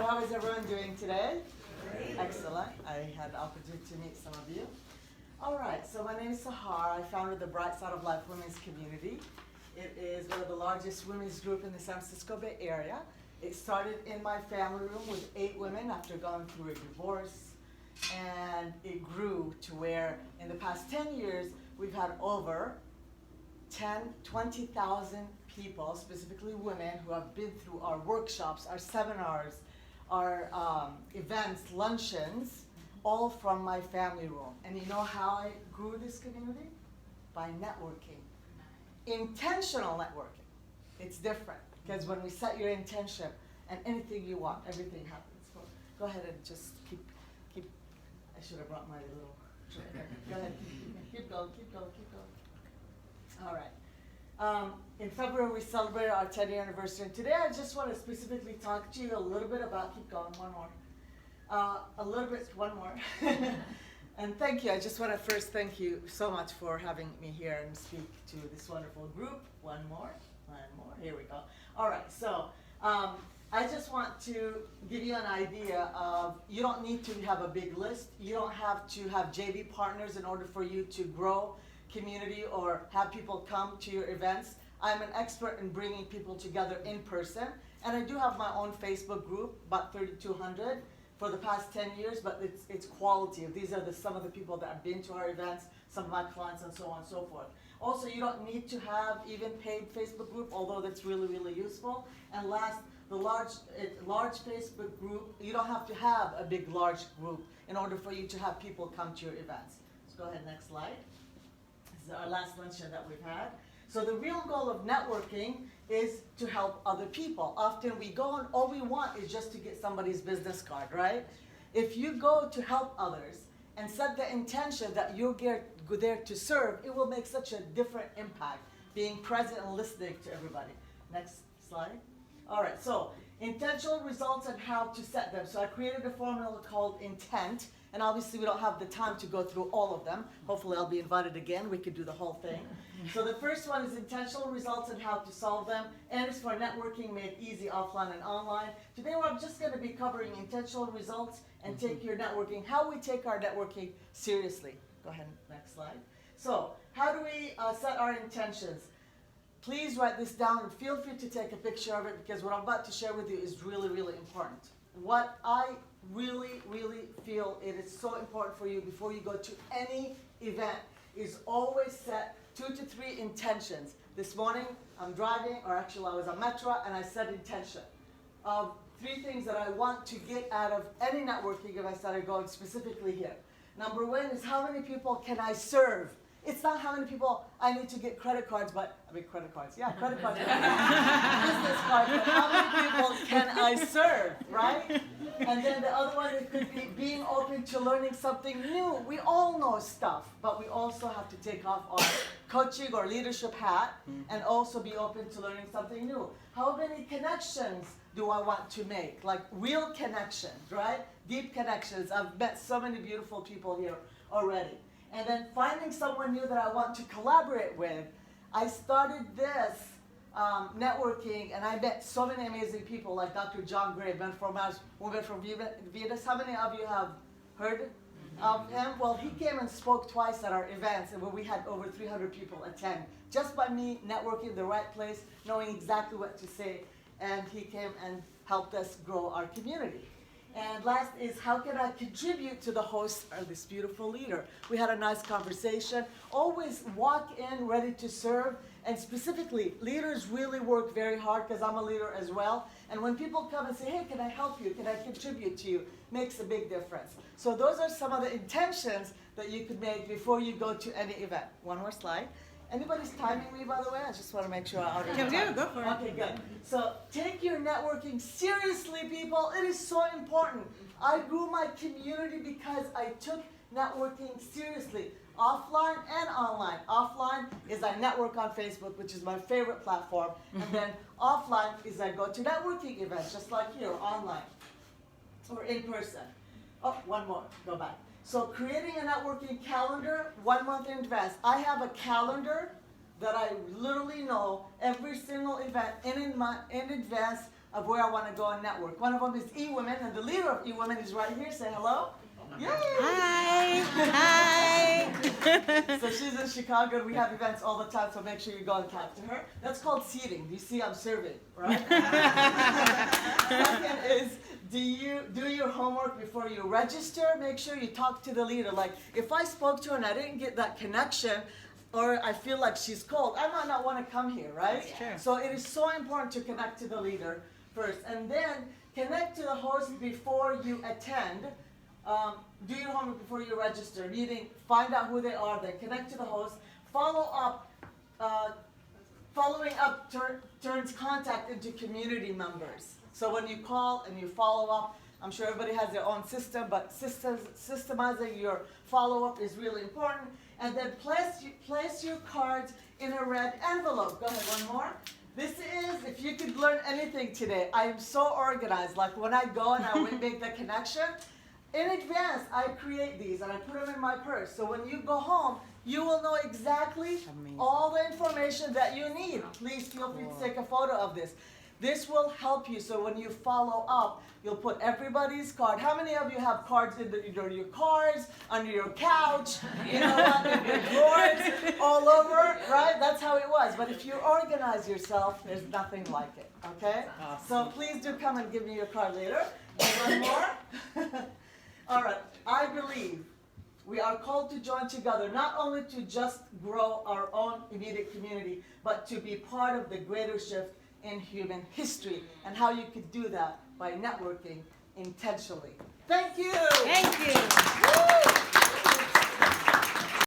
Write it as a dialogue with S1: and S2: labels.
S1: So how is everyone doing today?
S2: Great.
S1: Excellent. I had the opportunity to meet some of you. All right, so my name is Sahar. I founded the Bright Side of Life Women's Community. It is one of the largest women's group in the San Francisco Bay Area. It started in my family room with 8 women after going through a divorce. And it grew to where in the past 10 years, we've had over 20,000 people, specifically women, who have been through our workshops, our seminars, our events, luncheons, all from my family room. And you know how I grew this community? By networking. Intentional networking. It's different, because when we set your intention and anything you want, everything happens. Go ahead and just keep, I should have brought my little, go ahead, keep going. All right. In February, we celebrated our 10-year anniversary. And today, I just want to specifically talk to you a little bit about, keep going, one more. And thank you. I just want to first thank you so much for having me here and speak to this wonderful group. One more. Here we go. All right. So I just want to give you an idea of, you don't need to have a big list. You don't have to have JV partners in order for you to grow community or have people come to your events. I'm an expert in bringing people together in person, and I do have my own Facebook group, about 3,200 for the past 10 years, but it's quality. These are some of the people that have been to our events, some of my clients, and so on and so forth. Also, you don't need to have even paid Facebook group, although that's really, really useful. And last, the large Facebook group, you don't have to have a big, large group in order for you to have people come to your events. Let's go ahead, next slide. This is our last luncheon that we've had. So the real goal of networking is to help other people. Often we go and all we want is just to get somebody's business card, right? If you go to help others and set the intention that you're there to serve, it will make such a different impact, being present and listening to everybody. Next slide. All right, so intentional results and how to set them. So I created a formula called intent, and obviously we don't have the time to go through all of them. Hopefully I'll be invited again. We could do the whole thing. So the first one is intentional results and how to solve them. And it's for networking made easy offline and online. Today we're just going to be covering intentional results and take your networking, how we take our networking seriously. Go ahead, next slide. So how do we set our intentions? Please write this down and feel free to take a picture of it, because what I'm about to share with you is really, really important. What I really, really feel it is so important for you before you go to any event is always set 2 to 3 intentions. This morning, I'm driving, or actually I was on Metro, and I set intention of 3 things that I want to get out of any networking if I started going specifically here. Number 1 is, how many people can I serve? It's not how many people I need to get credit cards, business cards, but how many people can I serve, right? And then the other one, it could be being open to learning something new. We all know stuff, but we also have to take off our coaching or leadership hat and also be open to learning something new. How many connections do I want to make? Like real connections, right? Deep connections. I've met so many beautiful people here already. And then finding someone new that I want to collaborate with. I started this networking, and I met so many amazing people like Dr. John Gray, woman from Venus. How many of you have heard of him? Well, he came and spoke twice at our events, and we had over 300 people attend, just by me networking the right place, knowing exactly what to say, and he came and helped us grow our community. And last is, how can I contribute to the host or this beautiful leader? We had a nice conversation. Always walk in ready to serve. And specifically, leaders really work very hard, because I'm a leader as well. And when people come and say, hey, can I help you? Can I contribute to you? Makes a big difference. So those are some of the intentions that you could make before you go to any event. One more slide. Anybody's timing me, by the way? I just want to make sure I
S2: Can do, go for it.
S1: Okay, good. So take your networking seriously, people. It is so important. I grew my community because I took networking seriously, offline and online. Offline is I network on Facebook, which is my favorite platform. And then offline is I go to networking events, just like here, online or in person. Oh, one more, go back. So creating a networking calendar 1 month in advance. I have a calendar that I literally know every single event in advance of where I want to go and network. One of them is E-Women, and the leader of E-Women is right here. Say hello. Yay!
S2: Hi. Hi.
S1: So she's in Chicago, and we have events all the time, so make sure you go and talk to her. That's called seating. You see, I'm serving, right? Second is, do you do your homework before you register? Make sure you talk to the leader. Like, if I spoke to her and I didn't get that connection, or I feel like she's cold, I might not want to come here, right?
S2: That's true.
S1: So it is so important to connect to the leader first, and then connect to the host before you attend. Do your homework before you register. Meaning, find out who they are, then connect to the host. Follow up. Following up turns contact into community members. So when you call and you follow up, I'm sure everybody has their own system, but systemizing your follow-up is really important. And then place your cards in a red envelope. Go ahead, one more. This is, if you could learn anything today, I am so organized. Like when I go and I make the connection, in advance, I create these and I put them in my purse. So when you go home, you will know exactly all the information that you need. Please feel free to take a photo of this. This will help you. So when you follow up, you'll put everybody's card. How many of you have cards in your cars, under your couch, you know what, in your drawers, all over, right? That's how it was. But if you organize yourself, there's nothing like it, okay? So please do come and give me your card later. One more. All right, I believe we are called to join together, not only to just grow our own immediate community, but to be part of the greater shift in human history, and how you could do that by networking intentionally. Thank you.
S2: Thank you.
S1: Woo!